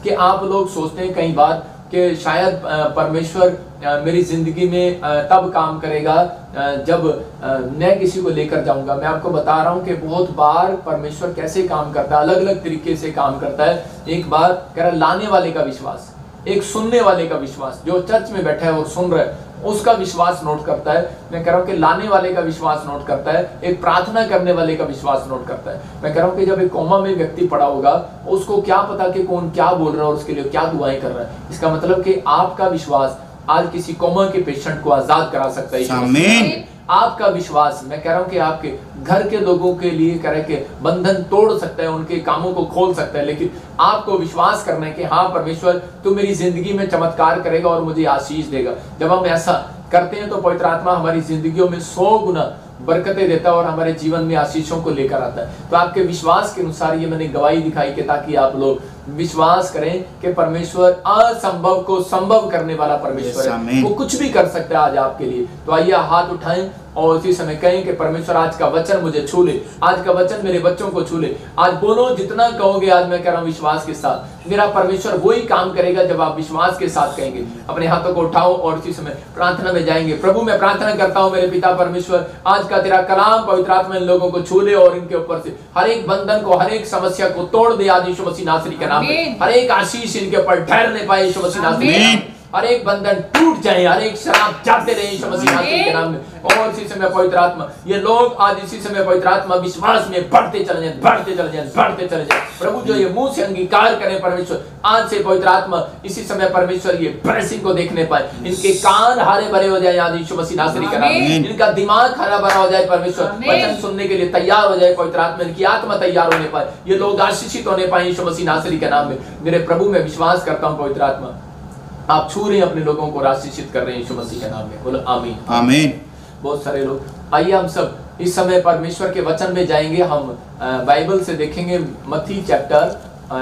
कि आप लोग सोचते हैं कई बार कि शायद परमेश्वर मेरी जिंदगी में तब काम करेगा जब मैं किसी को लेकर जाऊंगा। मैं आपको बता रहा हूं कि बहुत बार परमेश्वर कैसे काम करता है, अलग अलग तरीके से काम करता है। एक बार कह रहा लाने वाले का विश्वास, एक सुनने वाले का विश्वास, जो चर्च में बैठा है और सुन रहा है उसका विश्वास नोट करता है। मैं कह रहा हूं कि लाने वाले का विश्वास नोट करता है, एक प्रार्थना करने वाले का विश्वास नोट करता है। मैं कह रहा हूं कि जब एक कोमा में व्यक्ति पड़ा होगा, उसको क्या पता कि कौन क्या बोल रहा है और उसके लिए क्या दुआएं कर रहा है। इसका मतलब कि आपका विश्वास आज किसी कोमा के पेशेंट को आजाद करा सकता है। आमीन। आपका विश्वास, मैं कह रहा हूं कि आपके घर के लोगों के लिए कह रहे कि बंधन तोड़ सकता है, उनके कामों को खोल सकता है। लेकिन आपको विश्वास करना है कि हाँ परमेश्वर तू मेरी जिंदगी में चमत्कार करेगा और मुझे आशीष देगा। जब हम ऐसा करते हैं तो पवित्र आत्मा हमारी जिंदगियों में 100 गुना बरकतें देता है और हमारे जीवन में आशीषों को लेकर आता है। तो आपके विश्वास के अनुसार ये मैंने गवाही दिखाई कि ताकि आप लोग विश्वास करें कि परमेश्वर असंभव को संभव करने वाला परमेश्वर है, वो कुछ भी कर सकता है आज आपके लिए। तो आइए हाथ उठाएं और उसी समय कहें कि परमेश्वर आज का वचन मुझे छू ले, आज का वचन मेरे बच्चों को छू ले। आज बोलो जितना कहोगे, आज मैं कह रहा हूं विश्वास के साथ मेरा परमेश्वर वही काम करेगा जब आप विश्वास के साथ कहेंगे। अपने हाथों को उठाओ और उसी समय प्रार्थना में जाएंगे। प्रभु मैं प्रार्थना करता हूं मेरे पिता परमेश्वर, आज का तेरा कलाम पवित्र आत्मा इन लोगों को छू ले और इनके ऊपर से हर एक बंधन को, हर एक समस्या को तोड़ दे आज यीशु मसीह नासरी के नाम में। हर एक आशीष इनके ऊपर ठहरने पाए यीशु मसीह नासरी के नाम में। हर एक बंधन टूट जाए, हर एक शराब जाते रहे यीशु मसीह नासरी के नाम में। और इसी समय पवित्र आत्मा ये लोग आज इसी समय पवित्र आत्मा विश्वास में बढ़ते चले जाएं, बढ़ते चले जाएं, बढ़ते चले जाएं। प्रभु जो ये मुंह से अंगीकार करें परमेश्वर, आज से पवित्र आत्मा इसी समय परमेश्वर ये ब्लेसिंग को देखने पाए। इनके कान हरे भरे हो जाए आज यीशु मसीह नासरी के नाम में। इनका दिमाग हरा भरा हो जाए परमेश्वर, वचन सुनने के लिए तैयार हो जाए पवित्र आत्मा, इनकी आत्मा तैयार होने पाए, ये लोग आशीषित होने पाए यीशु मसीह नासरी के नाम में। मेरे प्रभु मैं विश्वास करता हूँ पवित्र आत्मा आप छू रहे हैं अपने लोगों को, आशीषित कर रहे हैं यीशु मसीह के नाम में। बोलो आमीन आमीन। बहुत सारे लोग, आइए हम सब इस समय परमेश्वर के वचन में जाएंगे। हम बाइबल से देखेंगे मत्ती चैप्टर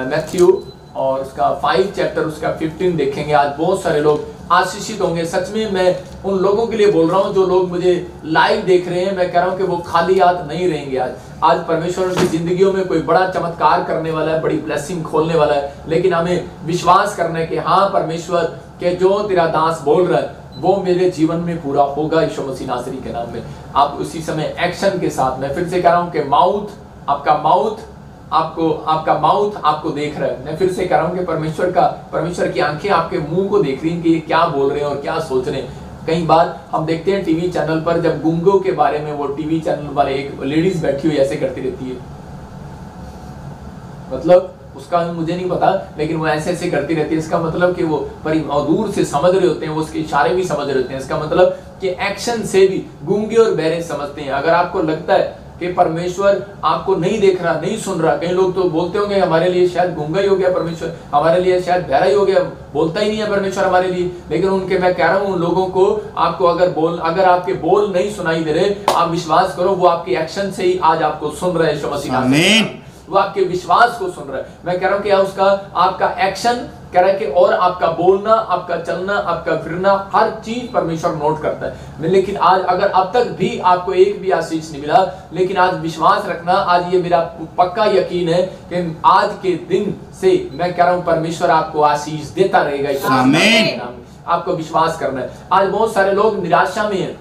मैथ्यू और उसका 5 चैप्टर उसका 15 देखेंगे। आज बहुत सारे लोग आशीषित होंगे। सच में मैं उन लोगों के लिए बोल रहा हूं जो लोग मुझे लाइव देख रहे हैं। मैं कह रहा हूं कि वो खाली हाथ नहीं रहेंगे। आज परमेश्वर उनकी जिंदगियों में कोई बड़ा चमत्कार करने वाला है, बड़ी ब्लेसिंग खोलने वाला है। लेकिन हमें विश्वास करना है कि हाँ परमेश्वर के जो तेरा दास बोल रहा है वो मेरे जीवन में पूरा होगा यीशु मसीह नासरी के नाम में। आप उसी समय एक्शन के साथ, मैं फिर से कह रहा हूं कि आपका माउथ आपको देख रहा है। मैं फिर से कह रहा हूं कि परमेश्वर की आंखें आपके मुंह को देख रही हैं कि ये क्या बोल रहे हैं और क्या सोच रहे हैं। कई बार हम देखते हैं टीवी चैनल पर जब गूंगों के बारे में वो टीवी चैनल वाले एक लेडीज बैठी हुई ऐसे करती रहती है, मतलब उसका मुझे नहीं पता, लेकिन वो ऐसे ऐसे करती रहती है। इसका मतलब कि वो दूर से समझ रहे होते हैं, वो उसके इशारे भी समझ रहे होते हैं। इसका मतलब कि एक्शन से भी गूंगे और बहरे समझते हैं। अगर आपको लगता है कि परमेश्वर आपको नहीं देख रहा, नहीं सुन रहा, कई लोग तो बोलते होंगे हमारे लिए शायद गूंगा ही हो गया परमेश्वर, हमारे लिए शायद बहरा ही हो गया, बोलता ही नहीं है परमेश्वर हमारे लिए। लेकिन मैं कह रहा हूं उन लोगों को, आपको अगर आपके बोल नहीं सुनाई दे रहे, आप विश्वास करो वो आपके एक्शन से ही आज आपको सुन रहे हैं यीशु मसीह। वो आपके विश्वास को सुन रहा है। मैं कह रहा हूं कि उसका आपका एक्शन कह रहा है कि और आपका बोलना, आपका चलना, आपका फिरना, हर चीज परमेश्वर नोट करता है। लेकिन आज अगर अब तक भी आपको एक भी आशीष नहीं मिला, लेकिन आज विश्वास रखना, आज ये मेरा पक्का यकीन है कि आज के दिन से मैं कह रहा हूं परमेश्वर आपको आशीष देता रहेगा। आमीन। आपको विश्वास करना है। आज बहुत सारे लोग निराशा में हैं,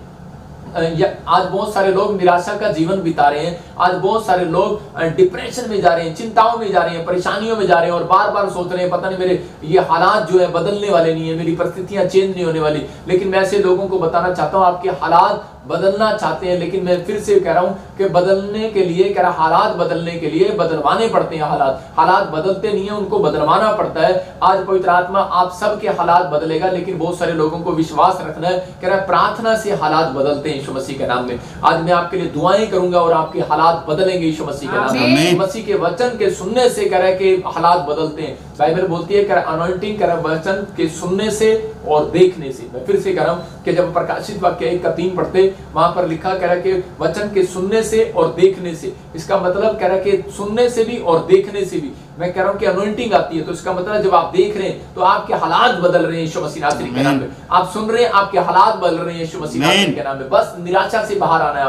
आज बहुत सारे लोग निराशा का जीवन बिता रहे हैं। आज बहुत सारे लोग डिप्रेशन में जा रहे हैं, चिंताओं में जा रहे हैं, परेशानियों में जा रहे हैं और बार बार सोच रहे हैं पता नहीं मेरे ये हालात जो है बदलने वाले नहीं है, मेरी परिस्थितियां चेंज नहीं होने वाली। लेकिन मैं ऐसे लोगों को बताना चाहता हूं आपके हालात बदलना चाहते हैं, लेकिन मैं फिर से कह रहा हूं कि बदलने के लिए हालात बदलने के लिए बदलवाने पड़ते हैं। हालात बदलते नहीं है, उनको बदलवाना पड़ता है। आज पवित्र आत्मा आप सबके हालात बदलेगा, लेकिन बहुत सारे लोगों को विश्वास रखना है, कह रहा है प्रार्थना से हालात बदलते हैं यीशु मसीह के नाम में। आज मैं आपके लिए दुआएं करूंगा और आपके हालात बदलेंगे यीशु मसीह के नाम में। मसीह के वचन के सुनने से कह रहा है कि हालात बदलते हैं। बाइबल बोलती है अनॉइंटिंग कर वचन के सुनने से और देखने से। मैं फिर से कह रहा हूं कि जब प्रकाशित वाक्य 1:3 पढ़ते, वहां पर लिखा कह रहा है कि वचन के सुनने से और देखने से। इसका मतलब कह रहा है कि सुनने से भी और देखने से भी। मैं कह रहा हूं कि अनॉइंटिंग आती है, तो इसका मतलब जब आप देख रहे हैं तो आपके हालात बदल रहे हैं यीशु मसीह नासरी के नाम में। आप सुन रहे हैं, आपके हालात बदल रहे हैं यीशु मसीह नासरी के नाम में। बस निराशा से बाहर आना है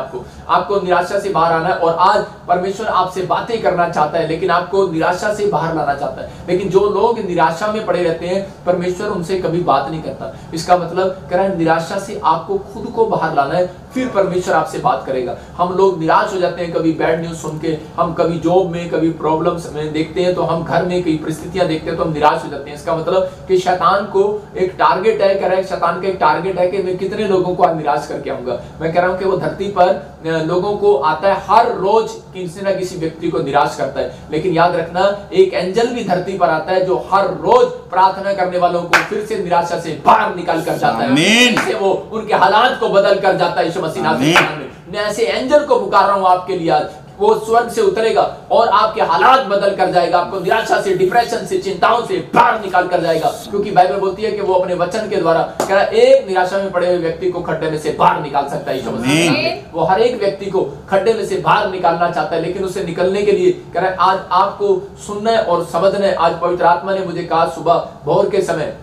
आपको निराशा से बाहर आना है। और आज परमेश्वर आपसे बातें करना चाहता है, लेकिन आपको निराशा से बाहर लाना चाहता है। लेकिन जो लोग निराशा में पड़े रहते हैं परमेश्वर उनसे कभी बात नहीं करता। इसका मतलब कह रहा है निराशा से आपको खुद को बाहर लाना है, फिर परमेश्वर आपसे बात करेगा। हम लोग निराश हो जाते हैं कभी बैड न्यूज सुन के, हम कभी जॉब में कभी प्रॉब्लम्स में देखते हैं, तो हम घर में कई परिस्थितियां देखते हैं तो हम निराश हो जाते हैं। इसका मतलब कि शैतान को एक टारगेट है, कह रहा है शैतान का एक टारगेट है कि मैं कितने लोगों को आज निराश करके आऊंगा। मैं कह रहा हूं कि वो धरती पर लोगों को आता है, हर रोज किसी ना किसी व्यक्ति को निराश करता है, लेकिन याद रखना एक एंजल भी धरती पर आता है जो हर रोज प्रार्थना करने वालों को फिर से निराशा से बाहर निकाल कर जाता है, फिर से वो उनके हालात को बदल कर जाता है। यीशु मसीह नाम में मैं ऐसे एंजल को पुकार रहा हूं आपके लिए आज, वो स्वर्ग से उतरेगा और आपके हालात बदल कर जाएगा, आपको निराशा से, डिप्रेशन से, चिंताओं से बाहर निकाल कर जाएगा, क्योंकि बाइबल बोलती है कि वो अपने वचन के द्वारा कह रहा है एक निराशा में पड़े हुए व्यक्ति को खड्डे में से बाहर निकाल सकता है। वो हर एक व्यक्ति को खड्डे में से बाहर निकालना चाहता है, लेकिन उसे निकलने के लिए कह रहा है आज आपको सुनना है और समझना है। आज पवित्र आत्मा ने मुझे कहा सुबह भोर के समय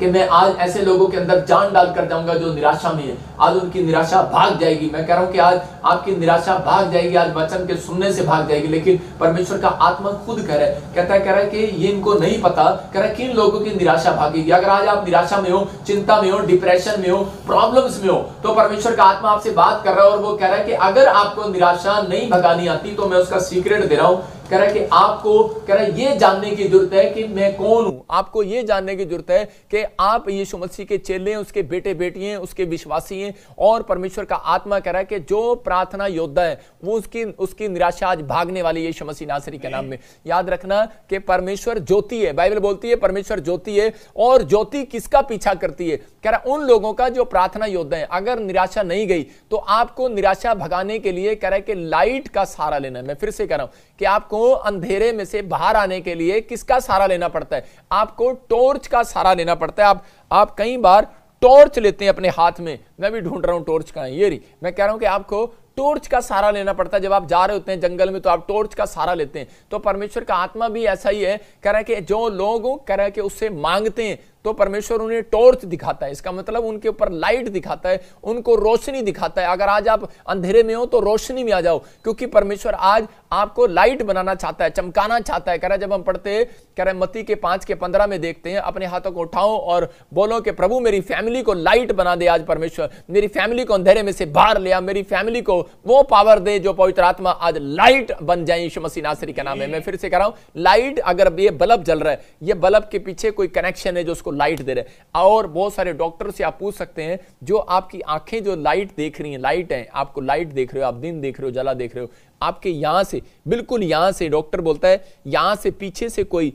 कि मैं आज ऐसे लोगों के अंदर जान डाल कर जाऊंगा जो निराशा में है, आज उनकी निराशा भाग जाएगी। मैं कह रहा हूं कि आज आपकी निराशा भाग जाएगी, आज वचन के सुनने से भाग जाएगी। लेकिन परमेश्वर का आत्मा खुद कह रहा है कि ये इनको नहीं पता, कह रहा है किन लोगों की निराशा भागेगी। अगर आज आप निराशा में हो, चिंता में हो, डिप्रेशन में हो, प्रॉब्लम्स में हो, तो परमेश्वर का आत्मा आपसे बात कर रहा है और वो कह रहा है कि अगर आपको निराशा नहीं भगानी आती तो मैं उसका सीक्रेट दे रहा हूं। कह रहा है कि आपको कह रहा है ये जानने की जरूरत है कि मैं कौन हूं। आपको ये जानने की जरूरत है कि आप यीशु मसीह के चेले हैं, उसके बेटे बेटी हैं, उसके विश्वासी हैं। और परमेश्वर का आत्मा कह रहा है कि जो प्रार्थना योद्धा है वो उसकी निराशा आज भागने वाली है यीशु मसीह नासरी के नाम में। याद रखना कि परमेश्वर ज्योति है, बाइबल बोलती है परमेश्वर ज्योति है। और ज्योति किसका पीछा करती है? कह रहा उन लोगों का जो प्रार्थना योद्धा है। अगर निराशा नहीं गई तो आपको निराशा भगाने के लिए कह रहा है कि लाइट का सहारा लेना है। मैं फिर से कह रहा हूं कि आपको अंधेरे में से बाहर आने के लिए किसका सहारा लेना पड़ता है? आपको टॉर्च का सहारा लेना पड़ता है। आप कई बार टॉर्च लेते हैं अपने हाथ में, मैं भी ढूंढ रहा हूं टॉर्च कहां है, ये रही। मैं कह रहा हूं कि आपको टॉर्च का सहारा लेना पड़ता है। जब आप जा रहे होते हैं जंगल में तो आप टॉर्च का सहारा लेते हैं। तो परमेश्वर का आत्मा भी ऐसा ही है, कह रहा है कि जो लोग कह रहा है कि उससे मांगते हैं तो परमेश्वर उन्हें टॉर्च दिखाता है। इसका मतलब उनके ऊपर लाइट दिखाता है, उनको रोशनी दिखाता है। अगर आज आप अंधेरे में हो तो रोशनी में आ जाओ, क्योंकि परमेश्वर आज आपको लाइट बनाना चाहता है, चमकाना चाहता है। कह रहा है जब हम पढ़ते हैं, कह रहा है मत्ती के 5:15 में देखते हैं, अपने हाथों को उठाओ और बोलो कि प्रभु मेरी फैमिली को लाइट बना दे। आज परमेश्वर मेरी फैमिली को अंधेरे में से बाहर ले आ, मेरी फैमिली को वो पावर दे जो पवित्र आत्मा आज लाइट बन जाए यीशु मसीह नासरी का नाम है। मैं फिर से कह रहा हूं लाइट, अगर ये बल्ब जल रहा है, ये बल्ब के पीछे कोई कनेक्शन है जो उसको लाइट दे रहे हैं। और बहुत सारे डॉक्टर से आप पूछ सकते हैं, जो आपकी आंखें जो लाइट देख रही हैं, लाइट है, आपको लाइट देख रहे हो, आप दिन देख रहे हो, जला देख रहे हो, आपके यहां से, बिल्कुल यहां से, डॉक्टर बोलता है यहां से पीछे से कोई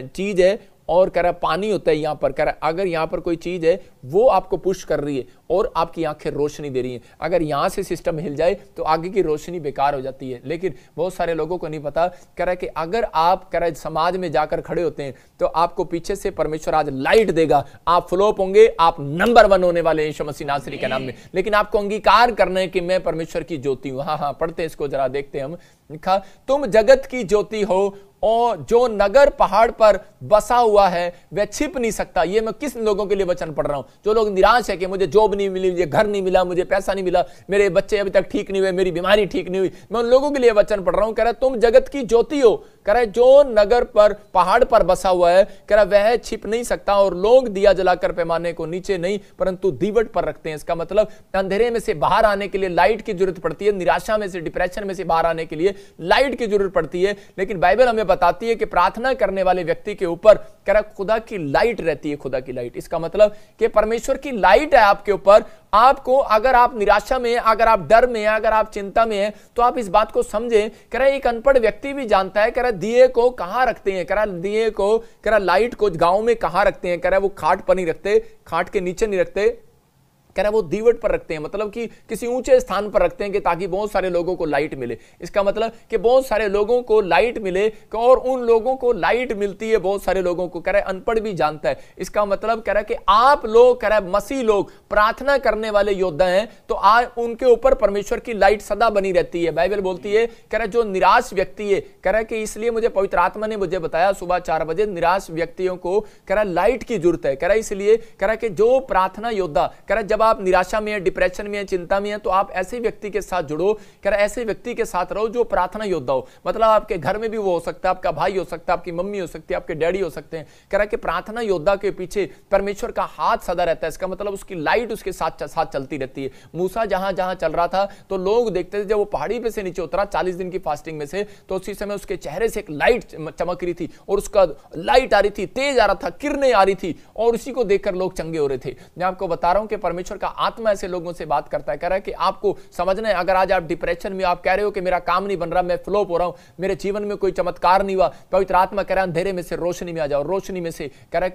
चीज है और कह रहा पानी होता है यहां पर। कह रहा अगर यहां पर कोई चीज है वो आपको पुश कर रही है और आपकी आंखें रोशनी दे रही हैं। अगर यहां से सिस्टम हिल जाए तो आगे की रोशनी बेकार हो जाती है। लेकिन बहुत सारे लोगों को नहीं पता, कह रहा है कि अगर आप कह रहा है समाज में जाकर खड़े होते हैं तो आपको पीछे से परमेश्वर आज लाइट देगा। आप फ्लॉप होंगे, आप नंबर 1 होने वाले यीशु मसीह नासरी के नाम में। लेकिन आपको अंगीकार करना है कि मैं परमेश्वर की ज्योति हूं। हाँ, पढ़ते हैं इसको, जरा देखते हैं हम। लिखा, तुम जगत की ज्योति हो और जो नगर पहाड़ पर बसा हुआ है वह छिप नहीं सकता। ये मैं किस लोगों के लिए वचन पढ़ रहा हूं? जो लोग निराश है कि मुझे जॉब नहीं मिली, मुझे घर नहीं मिला, मुझे पैसा नहीं मिला, मेरे बच्चे अभी तक ठीक नहीं हुए, मेरी बीमारी ठीक नहीं हुई। मैं उन लोगों के लिए वचन पढ़ रहा हूं। कह रहा तुम जगत की ज्योति हो। कह रहा जो नगर पर पहाड़ पर बसा हुआ है, कह रहा वह छिप नहीं सकता। और लोग दिया जलाकर पैमाने को नीचे नहीं परंतु दीवट पर रखते हैं। इसका मतलब अंधेरे में से बाहर आने के लिए लाइट की जरूरत पड़ती है, निराशा में से, डिप्रेशन में से बाहर आने के लिए लाइट की जरूरत पड़ती है। लेकिन बाइबल हमें बताती है कि प्रार्थना करने वाले व्यक्ति के ऊपर कह रहा खुदा की लाइट रहती है, खुदा की लाइट। इसका मतलब कि परमेश्वर की लाइट है आपके ऊपर। आपको, अगर आप निराशा में, अगर आप डर में, अगर आप चिंता में हैं, तो आप इस बात को समझें। कह रहा एक अनपढ़ व्यक्ति भी जानता है, कह रहा दिए को कहां रखते हैं, कह रहा दिए को, कह रहा लाइट को गांव में कहां रखते हैं। कह रहा वो खाट पर नहीं रखते, खाट के नीचे नहीं रखते, कह रहा वो दीवट पर रखते हैं। मतलब कि किसी ऊंचे स्थान पर रखते हैं कि ताकि बहुत सारे लोगों को लाइट मिले। इसका मतलब कि बहुत सारे लोगों को लाइट मिले, और उन लोगों को लाइट मिलती है बहुत सारे लोगों को। कह रहा है अनपढ़ भी जानता है। इसका मतलब कह रहा है कि आप लोग, कह रहा है मसीह लोग प्रार्थना करने वाले योद्धा हैं, तो आज उनके ऊपर परमेश्वर की लाइट सदा बनी रहती है। बाइबल बोलती है, कह रहा है जो निराश व्यक्ति है, कह रहा है कि इसलिए मुझे पवित्र आत्मा ने मुझे बताया सुबह 4 बजे, निराश व्यक्तियों को कह रहा है लाइट की जरूरत है। कह रहा है इसलिए, कह रहा है कि जो प्रार्थना योद्धा, कह रहा है जब जब आप निराशा में हैं, डिप्रेशन में हैं, चिंता में हैं, तो आप ऐसे व्यक्ति के साथ जुड़ो, कह रहा ऐसे व्यक्ति के साथ रहो जो प्रार्थना योद्धा हो। मतलब आपके घर में भी वो हो सकता है, आपका भाई हो सकता है, आपकी मम्मी हो सकती है, आपके डैडी हो सकते हैं। कह रहा है कि प्रार्थना योद्धा के पीछे परमेश्वर का हाथ सदा रहता है। इसका मतलब उसकी लाइट उसके साथ साथ चलती रहती है। मूसा जहां जहां चल रहा था तो लोग देखते थे, जब वो पहाड़ी पे से नीचे उतरा 40 दिन की फास्टिंग में से, तो उसी समय उसके चेहरे से एक लाइट चमक रही थी, और उसका लाइट आ रही थी, तेज आ रहा था, किरणें आ रही थी, और उसी को देखकर लोग चंगे हो रहे थे। मैं आपको बता रहा हूं कि परमेश्वर का आत्मा ऐसे लोगों से बात करता है। कह रहा है कि आपको समझना है, अगर आज आप डिप्रेशन में, आप कह रहे हो कि मेरा काम नहीं बन रहा, मैं फ्लॉप हो रहा हूं, मेरे जीवन में कोई चमत्कार नहीं हुआ, पवित्र आत्मा कह रहा है अंधेरे में से रोशनी में आ जाओ। रोशनी में से कह रहा है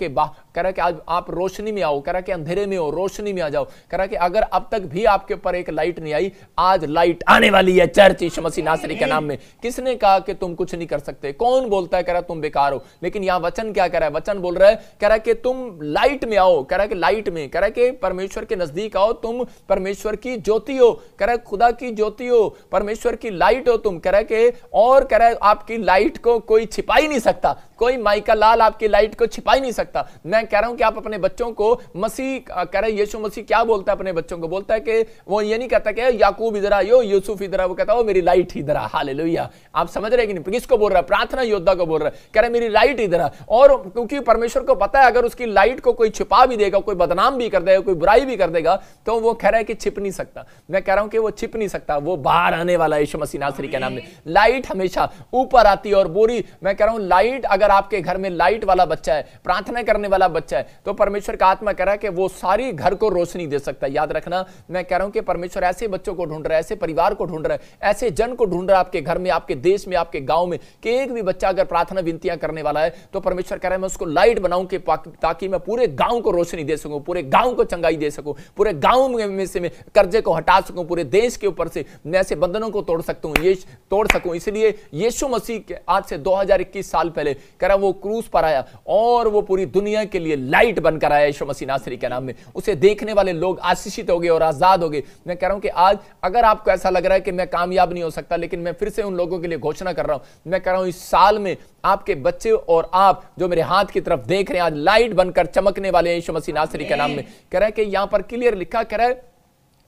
कि आज आप रोशनी में आओ। कह रहा है कि अंधेरे में हो, रोशनी में आ जाओ। कह रहा है कि अगर अब तक भी आपके ऊपर एक लाइट नहीं आई, आज लाइट आने वाली है चर्च यीशु मसीह नासरी के नाम में। किसने कहा कि तुम कुछ नहीं कर सकते? कौन बोलता है कह रहा तुम बेकार हो? लेकिन यहां वचन क्या कह रहा है? वचन बोल रहा है, कह रहा है कि तुम लाइट में आओ। कह रहा है कि लाइट में, कह रहा है कि परमेश्वर के नजदीक आओ, तुम परमेश्वर की ज्योति हो। कह रहा है खुदा की ज्योति हो, परमेश्वर की लाइट हो तुम। कह रहा है कि और कह रहा है आपकी लाइट को कोई छिपा ही नहीं सकता, कोई माइका लाल आपकी लाइट को छिपा ही नहीं सकता। मैं कह रहा हूं कि आप अपने बच्चों को मसीह, कह रहा है यीशु मसीह क्या बोलता है अपने बच्चों को? बोलता है कि वो ये नहीं कहता कि याकूब इधर आयो, यूसुफ इधर आ, वो कहता है मेरी लाइट इधर आ। हालेलुया। आप समझ रहे हैं कि नहीं? किसको बोल रहा है? प्रार्थना योद्धा को बोल रहा है। कह रहा है मेरी लाइट इधर आ। और क्योंकि परमेश्वर को पता है अगर उसकी लाइट को कोई छिपा भी देगा, कोई बदनाम भी कर देगा, कोई बुराई भी कर देगा, तो वो कह रहा है कि छिप नहीं सकता। मैं कह रहा हूं कि वो छिप नहीं सकता, वो बाहर आने वाला है यीशु मसीह नासरी के नाम में। लाइट हमेशा ऊपर आती है और बुरी, मैं कह रहा हूं लाइट, अगर आपके घर में लाइट वाला बच्चा है, प्रार्थना करने वाला बच्चा है, तो परमेश्वर का आत्मा कह रहा है कि वो सारी घर को रोशनी दे सकता है। याद रखना, मैं कह रहा हूं कि परमेश्वर ऐसे बच्चों को ढूंढ रहा है, ऐसे परिवार को ढूंढ रहा है, ऐसे जन को ढूंढ रहा है आपके घर में, आपके देश में, आपके गांव में, कि एक भी बच्चा अगर प्रार्थना विनतियां करने वाला है तो परमेश्वर कह रहा है मैं उसको लाइट बनाऊं कि ताकि मैं पूरे गांव को रोशनी दे सकूं, पूरे गांव को चंगाई दे सकूं, पूरे गांव में से मैं कर्जे को हटा सकूं, पूरे देश के ऊपर से मैं ऐसे बंधनों को तोड़ सकूं। इसलिए यीशु मसीह आज से 2021 साल पहले कह रहा वो क्रूस पर आया और वो पूरी दुनिया के लिए लाइट बनकर आया यीशु मसीह नासरी के नाम में। उसे देखने वाले लोग आशीषित हो गए और आजाद हो गए। मैं कह रहा हूं कि आज अगर आपको ऐसा लग रहा है कि मैं कामयाब नहीं हो सकता, लेकिन मैं फिर से उन लोगों के लिए घोषणा कर रहा हूं, मैं कह रहा हूं इस साल में आपके बच्चे और आप जो मेरे हाथ की तरफ देख रहे हैं आज लाइट बनकर चमकने वाले हैं यीशु मसीह नासरी के नाम में। कह रहा है कि यहां पर क्लियर लिखा, कह रहा है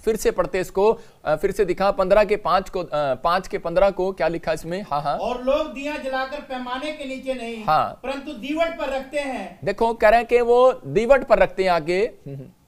फिर से पढ़ते इसको, फिर से दिखा 15 के 5 को 5 के 15 को क्या लिखा इसमें? हाँ हाँ। और लोग दिया जलाकर पैमाने के नीचे नहीं, हाँ, परंतु दीवट पर रखते हैं। देखो कह रहे हैं कि वो दीवट पर रखते हैं आगे,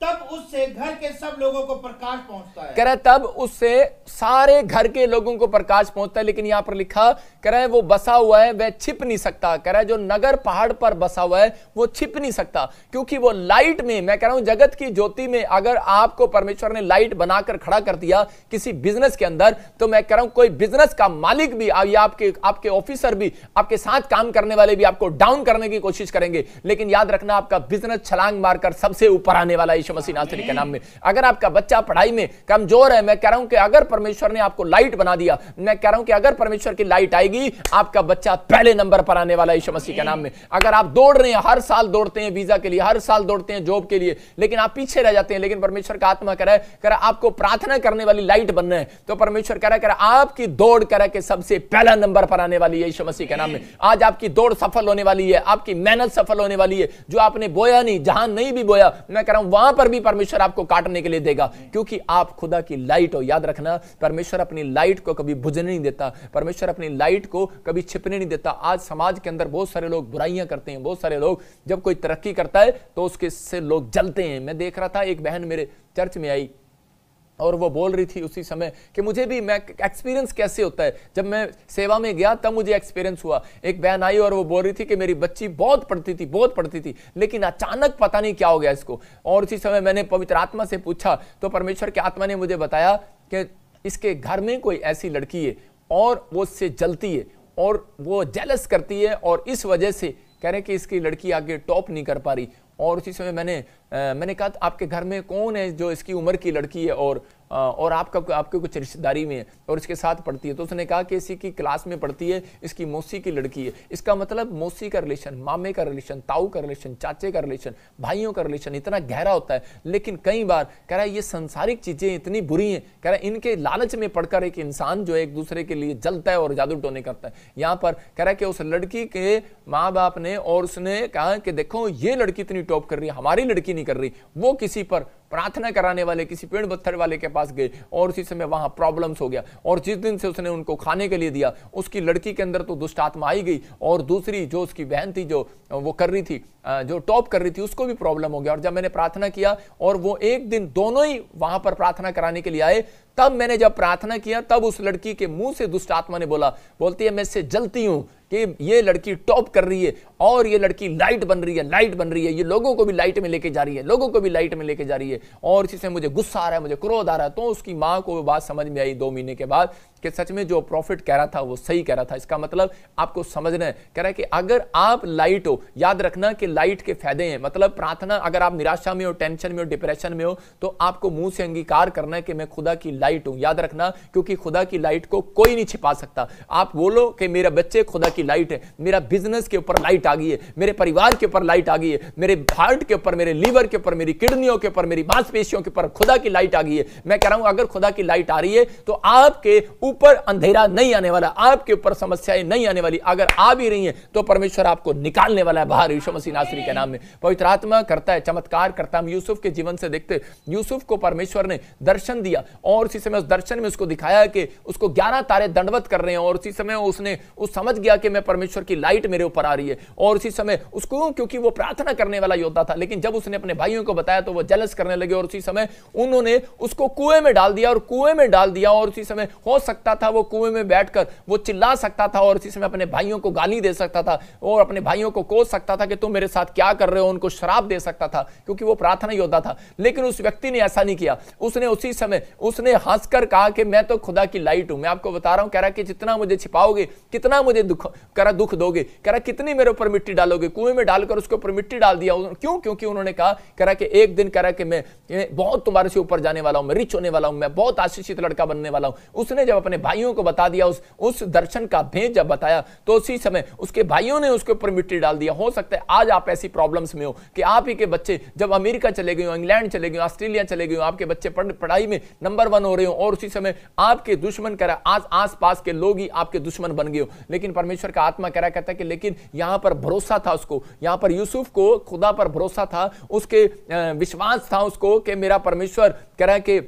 तब उससे घर के सब लोगों को प्रकाश पहुंचता है। कह रहा है तब उससे सारे घर के लोगों को प्रकाश पहुंचता है। लेकिन यहां पर लिखा, कह रहा है वो बसा हुआ है, वह छिप नहीं सकता। कह रहा है जो नगर पहाड़ पर बसा हुआ है वो छिप नहीं सकता, क्योंकि वो लाइट में, मैं कह रहा हूं जगत की ज्योति में, अगर आपको परमेश्वर ने लाइट बनाकर खड़ा कर दिया किसी बिजनेस के अंदर, तो मैं कह रहा हूं कोई बिजनेस का मालिक भी या आपके ऑफिसर भी, आपके साथ काम करने वाले भी आपको डाउन करने की कोशिश करेंगे, लेकिन याद रखना आपका बिजनेस छलांग मारकर सबसे ऊपर आने वाला यीशु मसीह नासरी के नाम में। अगर आपका बच्चा पढ़ाई में कमजोर है, मैं कह रहा हूं कि अगर परमेश्वर ने आपको लाइट बना दिया, मैं कह रहा हूं कि अगर परमेश्वर की लाइट आएगी, आपका बच्चा पहले नंबर पर आने वाला यीशु मसीह के नाम में। अगर आप दौड़ रहे हैं, हर साल दौड़ते हैं वीजा के लिए, हर साल दौड़ते हैं जॉब के लिए, लेकिन आप पीछे रह जाते हैं, लेकिन परमेश्वर का आत्मा कह रहा है आपको प्रार्थना करने वाली लाइट बनना है, तो परमेश्वर कह रहा है आपकी दौड़ कह रहा है कि सबसे पहला नंबर पर आने वाली है यीशु मसीह के नाम में। आज आपकी दौड़ सफल होने वाली है, आपकी मेहनत सफल होने वाली है। जो आपने बोया नहीं, जहां नहीं भी बोया, मैं कह रहा हूं वहां पर भी परमेश्वर आपको काटने के लिए देगा, क्योंकि आप खुदा की लाइट हो। याद रखना, परमेश्वर अपनी लाइट को कभी बुझने नहीं देता, परमेश्वर अपनी लाइट को कभी छिपने नहीं देता। आज समाज के अंदर बहुत सारे लोग बुराइयां करते हैं, बहुत सारे लोग जब कोई तरक्की करता है तो उसके से लोग जलते हैं। मैं देख रहा था, एक बहन मेरे चर्च में आई और वो बोल रही थी उसी समय कि मुझे भी, मैं एक्सपीरियंस कैसे होता है, जब मैं सेवा में गया तब मुझे एक्सपीरियंस हुआ। एक बहन आई और वो बोल रही थी कि मेरी बच्ची बहुत पढ़ती थी, लेकिन अचानक पता नहीं क्या हो गया इसको। और उसी समय मैंने पवित्र आत्मा से पूछा तो परमेश्वर के आत्मा ने मुझे बताया कि इसके घर में कोई ऐसी लड़की है और वो उससे जलती है और वो जेलस करती है, और इस वजह से कह रहे कि इसकी लड़की आगे टॉप नहीं कर पा रही। और उसी समय मैंने कहा आपके घर में कौन है जो इसकी उम्र की लड़की है और आपके कुछ रिश्तेदारी में है और इसके साथ पढ़ती है? तो उसने कहा कि इसी की क्लास में पढ़ती है, इसकी मौसी की लड़की है। इसका मतलब मौसी का रिलेशन, मामे का रिलेशन, ताऊ का रिलेशन, चाचे का रिलेशन, भाइयों का रिलेशन इतना गहरा होता है। लेकिन कई बार कह रहा है ये संसारिक चीजें इतनी बुरी हैं, कह रहा है इनके लालच में पड़कर एक इंसान जो है एक दूसरे के लिए जलता है और जादू टोने करता है। यहाँ पर कह रहा है कि उस लड़की के माँ बाप ने और उसने कहा कि देखो ये लड़की इतनी टॉप कर रही है, हमारी लड़की नहीं कर रही, वो किसी पर प्रार्थना कराने वाले किसी पेड़ पत्थर वाले के पास गए और उसी समय वहां प्रॉब्लम्स हो गया, और जिस दिन से उसने उनको खाने के लिए दिया उसकी लड़की के अंदर तो दुष्ट आत्मा आई गई, और दूसरी जो उसकी बहन थी जो वो कर रही थी, जो टॉप कर रही थी, उसको भी प्रॉब्लम हो गया। और जब मैंने प्रार्थना किया और वो एक दिन दोनों ही वहां पर प्रार्थना कराने के लिए आए, तब मैंने जब प्रार्थना किया तब उस लड़की के मुंह से दुष्ट आत्मा ने बोलती है मैं इससे जलती हूं कि ये लड़की टॉप कर रही है और ये लड़की लाइट बन रही है, ये लोगों को भी लाइट में लेके जा रही है, और इसी से मुझे गुस्सा आ रहा है, मुझे क्रोध आ रहा है। तो उसकी मां को वो बात समझ में आई 2 महीने के बाद कि सच में जो प्रॉफिट कह रहा था वो सही कह रहा था। इसका मतलब आपको समझना है, कह रहा है कि अगर आप लाइट हो, याद रखना कि लाइट के फायदे हैं। मतलब प्रार्थना, अगर आप निराशा में हो, टेंशन में हो, डिप्रेशन में हो, तो आपको मुंह से अंगीकार करना है कि मैं खुदा की लाइट हूं। याद रखना, क्योंकि खुदा की लाइट को कोई नहीं छिपा सकता। आप बोलो कि मेरे बच्चे खुदा की लाइट है, मेरा बिजनेस के ऊपर लाइट आ गई है, मेरे परिवार के ऊपर लाइट आ गई है, मेरे हार्ट के ऊपर, मेरे लीवर के ऊपर, मेरी किडनियों के ऊपर, मेरी मांसपेशियों के ऊपर खुदा की लाइट आ गई है। मैं कह रहा हूं अगर खुदा की लाइट आ रही है तो आपके ऊपर अंधेरा नहीं आने वाला, आपके ऊपर समस्याएं नहीं आने वाली। अगर आ भी रही हैं तो परमेश्वर आपको निकालने वाला है बाहर, यीशु मसीह नासरी के नाम में। पवित्र आत्मा करता है, चमत्कार करता है। हम यूसुफ के जीवन से देखते, यूसुफ को परमेश्वर ने दर्शन दिया और उसी समय उस दर्शन में उसको दिखाया कि उसको 11 तारे दंडवत कर रहे हैं, और उसी समय उसने समझ गया कि मैं परमेश्वर की लाइट मेरे ऊपर आ रही है। और उसी समय उसको, क्योंकि वो प्रार्थना करने वाला योद्धा था, लेकिन जब उसने अपने भाइयों को बताया तो वो जेलस करने लगे, और उसी समय उन्होंने उसको कुएं में डाल दिया, और उसी समय हो सकता था वो कुएं में बैठकर वो चिल्ला सकता था, और इसी समय अपने भाइयों को गाली दे सकता था, और अपने भाइयों को कोस सकता था कि तुम मेरे साथ क्या कर रहे हो, उनको शराब दे सकता था, क्योंकि वो प्रार्थना योद्धा था। लेकिन उस व्यक्ति ने ऐसा नहीं किया। उसने उसी समय उसने हंसकर कहा कि मैं तो खुदा की लाइट हूं। मैं आपको बता रहा हूं, कह रहा कि जितना मुझे छिपाओगे, कितना मुझे दुख दोगे, कह रहा कितनी मेरे ऊपर मिट्टी डालोगे। कुएं में डालकर उसके ऊपर मिट्टी डाल दिया। क्यों? क्योंकि उन्होंने कहा, कह रहा कि एक दिन, कह रहा कि मैं बहुत तुम्हारे से ऊपर जाने वाला हूं, मैं रिच होने वाला हूं, मैं बहुत आशीषित लड़का बनने वाला हूं। उसने जब अपने भाइयों को बता दिया, उस दर्शन का भेद जब बताया, तो उसी समय उसके भाइयों ने उसके ऊपर मिट्टी डाल दिया। हो सकता है आज आप ऐसी प्रॉब्लम्स में हो कि आप ही के बच्चे जब अमेरिका चले गए हो, इंग्लैंड चले गए हो, ऑस्ट्रेलिया चले गए हो, आपके बच्चे पढ़ाई में नंबर 1 हो रहे हो, और उसी समय आपके दुश्मन कह रहा आज आसपास के लोग ही आपके दुश्मन बन गए हो। लेकिन परमेश्वर का आत्मा कह रहा, कहता है कि लेकिन यहां पर भरोसा था उसको, यहां पर यूसुफ को खुदा पर भरोसा था, उसके विश्वास था उसको कि मेरा परमेश्वर कह रहा है कि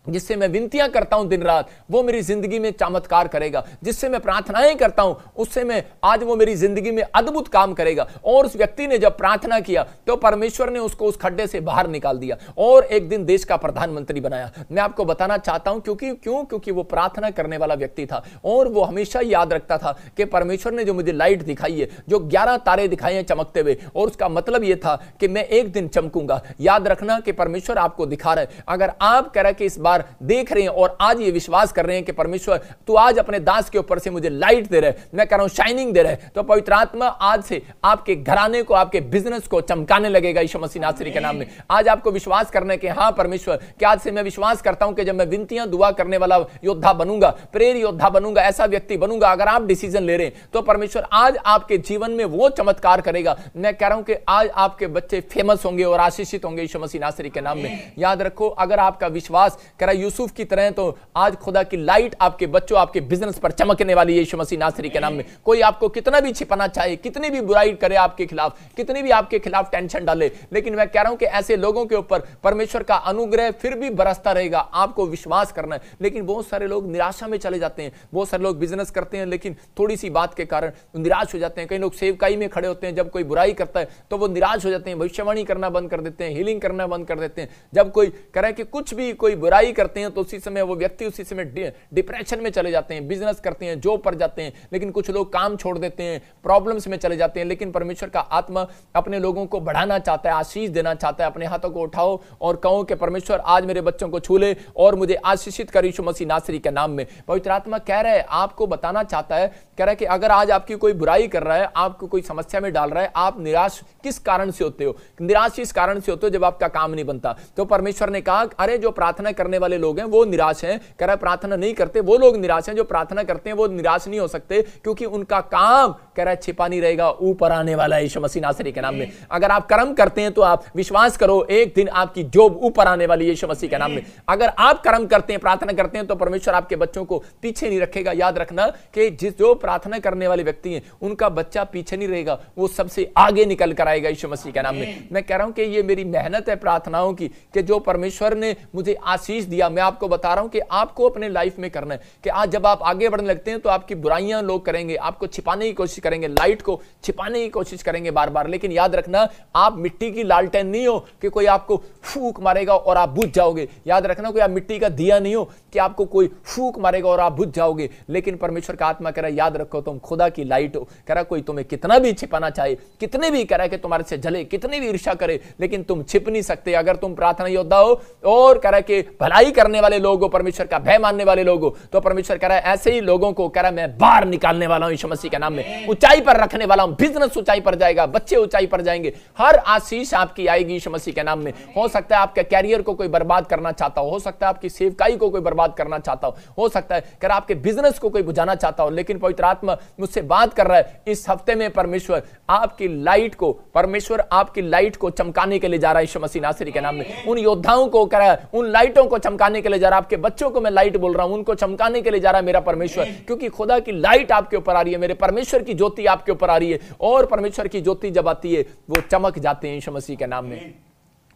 जिससे मैं विनतियां करता हूं दिन रात, वो मेरी जिंदगी में चमत्कार करेगा। जिससे मैं प्रार्थनाएं करता हूं, उससे मैं आज वो मेरी जिंदगी में अद्भुत काम करेगा। और उस व्यक्ति ने जब प्रार्थना किया तो परमेश्वर ने उसको उस खड्डे से बाहर निकाल दिया और एक दिन देश का प्रधानमंत्री बनाया। मैं आपको बताना चाहता हूं क्योंकि वो प्रार्थना करने वाला व्यक्ति था, और वो हमेशा याद रखता था कि परमेश्वर ने जो मुझे लाइट दिखाई है, जो 11 तारे दिखाए हैं चमकते हुए, और उसका मतलब यह था कि मैं एक दिन चमकूंगा। याद रखना कि परमेश्वर आपको दिखा रहा है। अगर आप कह रहे कि इस बार देख रहे हैं और आज ये विश्वास कर रहे हैं कि परमेश्वर तू आज अपने दास के ऊपर से मुझे लाइट दे रहा है, मैं कह रहा हूं शाइनिंग दे रहा है, तो पवित्र आत्मा आज से आपके घराने को, आपके बिजनेस को चमकाने लगेगा यीशु मसीह नासरी के नाम में। आज आपको विश्वास करना है कि हां परमेश्वर, कि आज से मैं विश्वास करता हूं कि जब मैं विनतियां दुआ करने वाला योद्धा बनूंगा, प्रेर योद्धा बनूंगा, ऐसा व्यक्ति बनूंगा, अगर आप डिसीजन ले रहे हैं तो परमेश्वर आज आपके जीवन में वो चमत्कार करेगा। मैं कह रहा हूं कि आज आपके बच्चे फेमस होंगे और आशीषित होंगे यीशु मसीह नासरी के नाम में। याद रखो, अगर आपका विश्वास यूसुफ की तरह, तो आज खुदा की लाइट आपके बच्चों, आपके बिजनेस पर चमकने वाली है यीशु मसीह नासरी के नाम में। कोई आपको कितना भी छिपाना चाहे, कितनी भी बुराई करे आपके खिलाफ, कितनी भी आपके खिलाफ टेंशन डाले, लेकिन मैं कह रहा हूं कि ऐसे लोगों के ऊपर परमेश्वर का अनुग्रह फिर भी बरसता रहेगा। आपको विश्वास करना है। लेकिन बहुत सारे लोग निराशा में चले जाते हैं। बहुत सारे लोग बिजनेस करते हैं लेकिन थोड़ी सी बात के कारण निराश हो जाते हैं। कई लोग सेवकाई में खड़े होते हैं, जब कोई बुराई करता है तो वो निराश हो जाते हैं, भविष्यवाणी करना बंद कर देते हैं, हीलिंग करना बंद कर देते हैं। जब कोई कह रहा है कि कुछ भी कोई बुराई करते हैं तो उसी समय वो व्यक्ति उसी समय डिप्रेशन में चले जाते हैं, बिजनेस करते हैं, जॉब पर जाते हैं, लेकिन कुछ लोग काम छोड़ देते हैं, प्रॉब्लम्स में चले जाते हैं। लेकिन परमेश्वर का आत्मा अपने लोगों को बढ़ाना चाहता है, आशीष देना चाहता है। अपने हाथों को उठाओ और कहो कि परमेश्वर आज मेरे बच्चों को छू ले और मुझे आशीषित कर यीशु मसीह नासरी के नाम में। पवित्र आत्मा कह रहा है, आपको बताना चाहता है, कह रहा है कि अगर आज आपकी कोई बुराई कर रहा है, आपको कोई समस्या में डाल रहा है, आप निराश किस कारण से होते हो? निराश इस कारण से होते हो जब आपका काम नहीं बनता। तो परमेश्वर ने कहा, अरे जो प्रार्थना करने वाले लोग हैं वो निराश हैं, कह रहा है प्रार्थना नहीं करते वो लोग निराश हैं, जो प्रार्थना करते हैं वो निराश नहीं हो सकते, क्योंकि उनका काम कह रहा है छिपा नहीं रहेगा, ऊपर आने वाला है यीशु मसीह नासरी के नाम में। अगर आप कर्म करते हैं तो आप विश्वास करो एक दिन आपकी जॉब ऊपर आने वाली है यीशु मसीह के नाम में। अगर आप कर्म करते हैं, प्रार्थना करते हैं, तो परमेश्वर आपके बच्चों को पीछे नहीं रखेगा। याद रखना कि जो प्रार्थना करने वाले व्यक्ति हैं उनका बच्चा पीछे नहीं रहेगा, वो सबसे आगे निकल कर आएगा यीशु मसीह के नाम में। मैं कह रहा हूं कि ये मेरी मेहनत है प्रार्थनाओं की, कि जो परमेश्वर ने मुझे आशीष दिया, मैं आपको बता रहा हूं कि आपको अपने लाइफ में करना है कि आज जब आप आगे बढ़ने लगते हैं तो आपकी बुराइयां लोग करेंगे, आपको छिपाने की कोशिश करेंगे, लाइट को छिपाने की कोशिश करेंगे बार बार, लेकिन याद रखना आप मिट्टी की लालटेन नहीं हो कि कोई आपको फूंक मारेगा और आप बुझ जाओगे। याद रखना कोई आप मिट्टी का दिया नहीं हो कि आपको कोई फूंक मारेगा और आप बुझ जाओगे, लेकिन परमेश्वर का आत्मा कह रहा है याद रखो तुम खुदा की लाइट हो। कह रहा कोई तुम्हें कितना भी छिपाना चाहे, कितने भी कह रहा है कि तुम्हारे से जले, कितनी भी ईर्ष्या करे, लेकिन तुम छिप नहीं सकते अगर तुम प्रार्थना योद्धा हो और कह रहा है कि भलाई करने वाले लोग हो, परमेश्वर का भय मानने वाले लोग हो, तो परमेश्वर कह रहा है ऐसे ही लोगों को कह रहा है मैं बाहर निकालने वाला हूं यीशु मसीह के नाम में, ऊंचाई पर रखने वाला हूं, बिजनेस ऊंचाई पर जाएगा, बच्चे ऊंचाई पर जाएंगे, हर आशीष आपकी आएगी यीशु मसीह के नाम में। हो सकता है आपके कैरियर को कोई बर्बाद करना चाहता हो सकता है आपकी सेवकाई को कोई बर्बाद करना चाहता हो सकता है कि आपके बिजनेस को कोई बुझाना चाहता हो, लेकिन पवित्र आत्मा मुझसे बात कर रहा है इस हफ्ते में परमेश्वर आपकी लाइट को, परमेश्वर आपकी लाइट को चमकाने के लिए जा रहा है यीशु मसीह नासरी के नाम में। उन योद्धाओं को कह रहा है, उन लाइटों को चमकाने के लिए जा रहा है, आपके बच्चों को मैं लाइट बोल रहा हूं, उनको चमकाने के लिए जा रहा है मेरा परमेश्वर, क्योंकि खुदा की लाइट आपके ऊपर आ रही है, मेरे परमेश्वर की ज्योति आपके ऊपर आ रही है, और परमेश्वर की ज्योति जब आती है वो चमक जाते हैं यीशु मसीह के नाम में।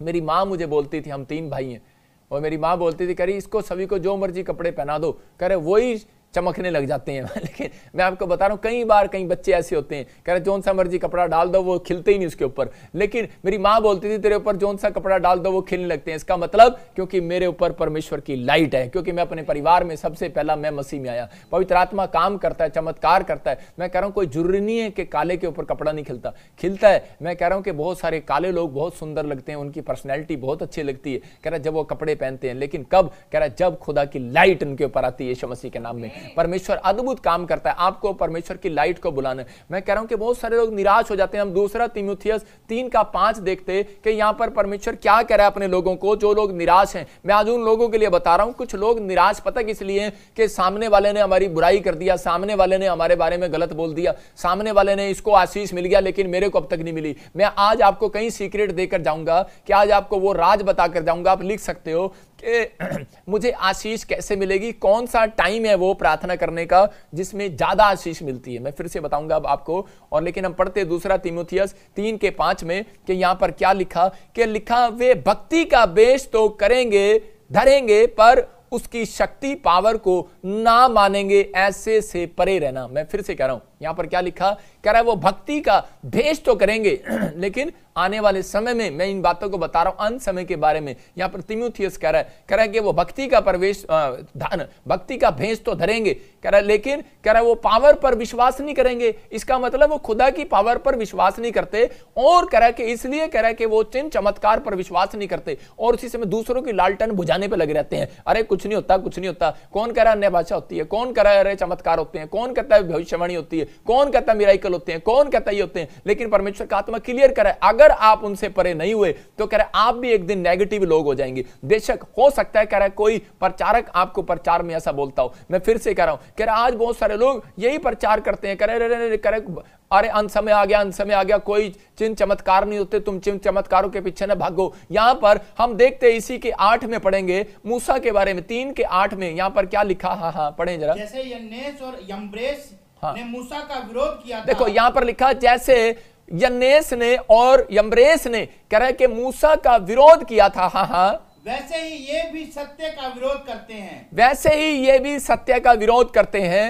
मेरी माँ मुझे बोलती थी, हम 3 भाई हैं, और मेरी माँ बोलती थी करी इसको सभी को जो मर्जी कपड़े पहना दो, करे वही चमकने लग जाते हैं। लेकिन मैं आपको बता रहा हूं कई बार कई बच्चे ऐसे होते हैं कह रहे जोन सा मर्जी कपड़ा डाल दो वो खिलते ही नहीं उसके ऊपर, लेकिन मेरी माँ बोलती थी तेरे ऊपर जोन सा कपड़ा डाल दो वो खिलने लगते हैं। इसका मतलब क्योंकि मेरे ऊपर परमेश्वर की लाइट है, क्योंकि मैं अपने परिवार में सबसे पहला मैं मसीह में आया, पवित्र आत्मा काम करता है, चमत्कार करता है। मैं कह रहा हूं कोई जरूरी नहीं है कि काले के ऊपर कपड़ा नहीं खिलता, खिलता है। मैं कह रहा हूं कि बहुत सारे काले लोग बहुत सुंदर लगते हैं, उनकी पर्सनैलिटी बहुत अच्छी लगती है, कह रहा जब वो कपड़े पहनते हैं, लेकिन कब, कह रहा जब खुदा की लाइट उनके ऊपर आती है यीशु मसीह के नाम में। परमेश्वर अद्भुत काम करता है, आपको परमेश्वर की लाइट को बुलाना है। मैं कह रहा हूं कि बहुत सारे लोग निराश हो जाते हैं। हम 2 तीमुथियुस 3:5 देखते कि यहां पर परमेश्वर क्या कह रहा है अपने लोगों को, जो लोग निराश हैं। मैं आज उन लोगों के लिए बता रहा हूं, कुछ लोग निराश पता किस लिए कि सामने वाले ने हमारी बुराई कर दिया, सामने वाले ने हमारे बारे में गलत बोल दिया, सामने वाले ने इसको आशीष मिल गया लेकिन मेरे को अब तक नहीं मिली। मैं आज आपको कई सीक्रेट देकर जाऊंगा कि आज आपको वो राज बताकर जाऊंगा। आप लिख सकते हो कि मुझे आशीष कैसे मिलेगी, कौन सा टाइम है वो प्रार्थना करने का जिसमें ज्यादा आशीष मिलती है। मैं फिर से बताऊंगा अब आपको। और लेकिन हम पढ़ते 2 तीमुथियुस 3:5 में कि यहां पर क्या लिखा, कि लिखा वे भक्ति का बेश तो करेंगे धरेंगे पर उसकी शक्ति पावर को ना मानेंगे, ऐसे से परे रहना। मैं फिर से कह रहा हूं, यहां पर क्या लिखा, कह रहा है वो भक्ति का भेष तो करेंगे लेकिन आने वाले समय में, मैं इन बातों को बता रहा हूं अंत समय के बारे में। यहां पर तीमुथियुस कह रहा है कि वो भक्ति का प्रवेश भक्ति का भेष तो धरेंगे, कह रहा है लेकिन कह रहा है वो पावर पर विश्वास नहीं करेंगे। इसका मतलब वो खुदा की पावर पर विश्वास नहीं करते, और कह रहा है कि इसलिए कह रहा है कि वो चिन्ह चमत्कार पर विश्वास नहीं करते, और उसी समय दूसरों की लालटेन बुझाने पर लगे रहते हैं। अरे कुछ नहीं होता, कुछ नहीं होता। कौन कह रहा है अन्य भाषा होती है, कौन कह रहा है अरे चमत्कार होते हैं, कौन कहता है भविष्यवाणी होती है, कौन कहता है मिराकल होते हैं, कौन कहता है ये होते हैं। लेकिन परमेश्वर का आत्मा क्लियर कर रहा है, अगर आप उनसे परे नहीं हुए तो कह रहा है आप भी एक दिन नेगेटिव लोग हो जाएंगे। बेशक हो सकता है कह रहा है कोई प्रचारक आपको प्रचार में ऐसा बोलता हो। मैं फिर से कह रहा हूं, कह रहा आज बहुत सारे लोग यही प्रचार करते हैं, कह रहे अरे अंत समय आ गया, अंत समय आ गया, कोई चिन्ह चमत्कार नहीं होते, तुम चिन्ह चमत्कारों के पीछे न भागो। यहां पर हम देखते हैं इसी के 8 में पढ़ेंगे मूसा के बारे में, 3:8 में यहां पर क्या लिखा। हाँ पढ़ें जरा। जैसे यन्नेस और यम्ब्रेस ने मूसा का विरोध किया था। देखो यहां पर लिखा जैसे यन्नेस ने और यम्ब्रेस ने कह रहा है कि मूसा का विरोध किया था। हाँ वैसे ही ये भी सत्य का विरोध करते हैं, वैसे ही ये भी सत्य का विरोध करते हैं।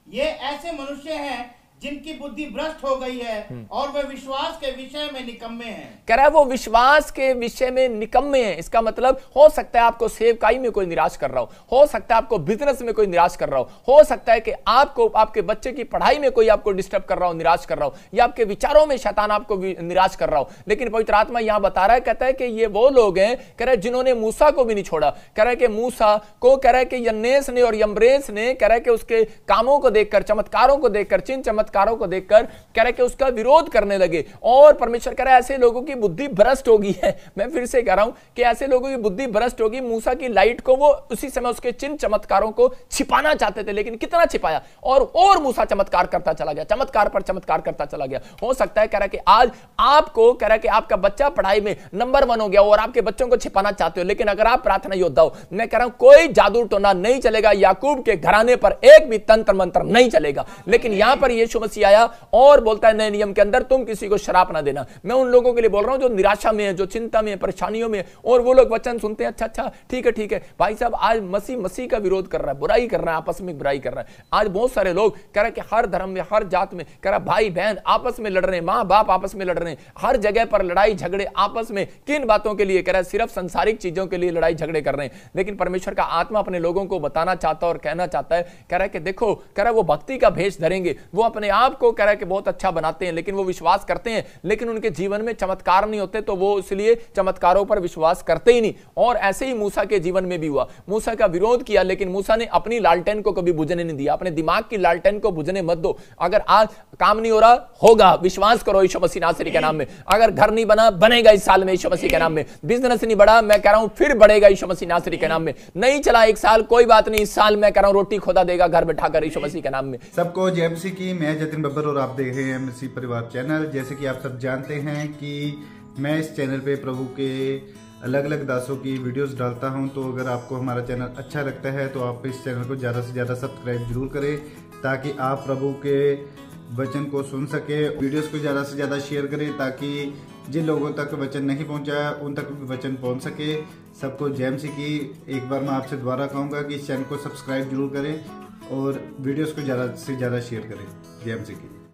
ये ऐसे मनुष्य हैं जिनकी बुद्धि भ्रष्ट हो गई है और वे विश्वास के विषय में निकम्मे हैं। कह रहा है वो विश्वास के विषय में निकम्मे हैं। इसका मतलब हो सकता है आपको सेवकाई में कोई निराश कर रहा हो सकता है आपको बिजनेस में कोई निराश कर रहा हो सकता है कि आपको आपके बच्चे की पढ़ाई में कोई आपको डिस्टर्ब कर रहा हो, निराश कर रहा हो, या आपके विचारों में शैतान आपको निराश कर रहा हो। लेकिन पवित्र आत्मा यहां बता रहा है, कहता है कि ये वो लोग हैं, कह रहा है जिन्होंने मूसा को भी नहीं छोड़ा। कह रहा है कि मूसा को, कह रहा है कि यन्नेस ने और यम्ब्रेस ने, कह रहा है कि उसके कामों को देखकर, चमत्कारों को देखकर, चिन्ह चमत्कार चमत्कारों को देखकर कह रहे कि उसका विरोध करने लगे। और परमेश्वर कह रहा है ऐसे लोगों की बुद्धि भ्रष्ट होगी है। मैं फिर से कह रहा हूं कि ऐसे लोगों की बुद्धि भ्रष्ट होगी। मूसा की लाइट को वो उसी समय उसके चिन्ह चमत्कारों को छिपाना चाहते थे, लेकिन कितना छिपाया, और मूसा चमत्कार करता चला गया, चमत्कार पर चमत्कार करता चला गया। हो सकता है कह रहा है कि आज आपको कह रहा है कि आपका बच्चा पढ़ाई में नंबर 1 हो गया और आपके बच्चों को छिपाना चाहते हो, लेकिन अगर आप प्रार्थना योद्धा हो, मैं कह रहा हूं कोई जादू टोना नहीं चलेगा, याकूब के घराने पर एक भी तंत्र मंत्र नहीं चलेगा। लेकिन यहां पर यीशु मसीह आया और बोलता है नए नियम के अंदर तुम किसी को श्राप ना देना। मैं उन लोगों के लिए बोल रहा हूं जो निराशा में है, जो चिंता में, परेशानियों में, और वो लोग वचन सुनते हैं, अच्छा ठीक है भाई साहब, आज मसीह का विरोध कर रहा है, बुराई कर रहा है, आपस में बुराई कर रहा है। आज बहुत सारे लोग कह रहे हैं कि हर धर्म में, हर जात में कह रहा भाई बहन आपस में लड़ रहे हैं, मां बाप आपस में लड़ रहे हैं, हर जगह पर लड़ाई झगड़े आपस में, किन बातों के लिए कह रहा है, सिर्फ संसारिक चीजों के लिए लड़ाई झगड़े कर रहे हैं। लेकिन परमेश्वर का आत्मा अपने लोगों को बताना चाहता है और कहना चाहता है, कह रहा है कि देखो, कह रहा है वो भक्ति का भेष धरेंगे, वो अपने आप को कह रहा है कि बहुत अच्छा बनाते हैं, लेकिन वो विश्वास करते हैं, लेकिन उनके जीवन में चमत्कार नहीं होते, तो वो इसलिए चमत्कारों पर विश्वास करते ही नहीं। और ऐसे ही मूसा के जीवन में भी हुआ, मूसा का विरोध किया, लेकिन मूसा ने अपनी लालटेन को कभी बुझने नहीं दिया। अपने दिमाग की लालटेन को बुझने मत दो। अगर आज काम नहीं हो रहा, होगा, विश्वास करो यीशु मसीह नासरी के नाम में। अगर घर नहीं बना, बनेगा इस साल में यीशु मसीह के नाम में। बिजनेस नहीं बढ़ा, मैं कह रहा हूं फिर बढ़ेगा यीशु मसीह नासरी के नाम में। नहीं चला एक साल, कोई बात नहीं, इस साल मैं कह रहा हूं रोटी खुदा देगा घर बैठाकर यीशु मसीह के नाम में। सबको जय मसीह की। मैं जतिन बब्बर और आप देख रहे हैं मसीह परिवार चैनल। जैसे कि आप सब जानते हैं कि मैं इस चैनल पे प्रभु के अलग अलग दासों की वीडियोस डालता हूं, तो अगर आपको हमारा चैनल अच्छा लगता है तो आप इस चैनल को ज़्यादा से ज़्यादा सब्सक्राइब जरूर करें, ताकि आप प्रभु के वचन को सुन सके। वीडियोस को ज़्यादा से ज़्यादा शेयर करें, ताकि जिन लोगों तक वचन नहीं पहुंचा उन तक भी वचन पहुंच सके। सबको जय मसीह की। एक बार मैं आपसे दोबारा कहूँगा कि इस चैनल को सब्सक्राइब जरूर करें और वीडियोस को ज़्यादा से ज़्यादा शेयर करें। जय मसीह की।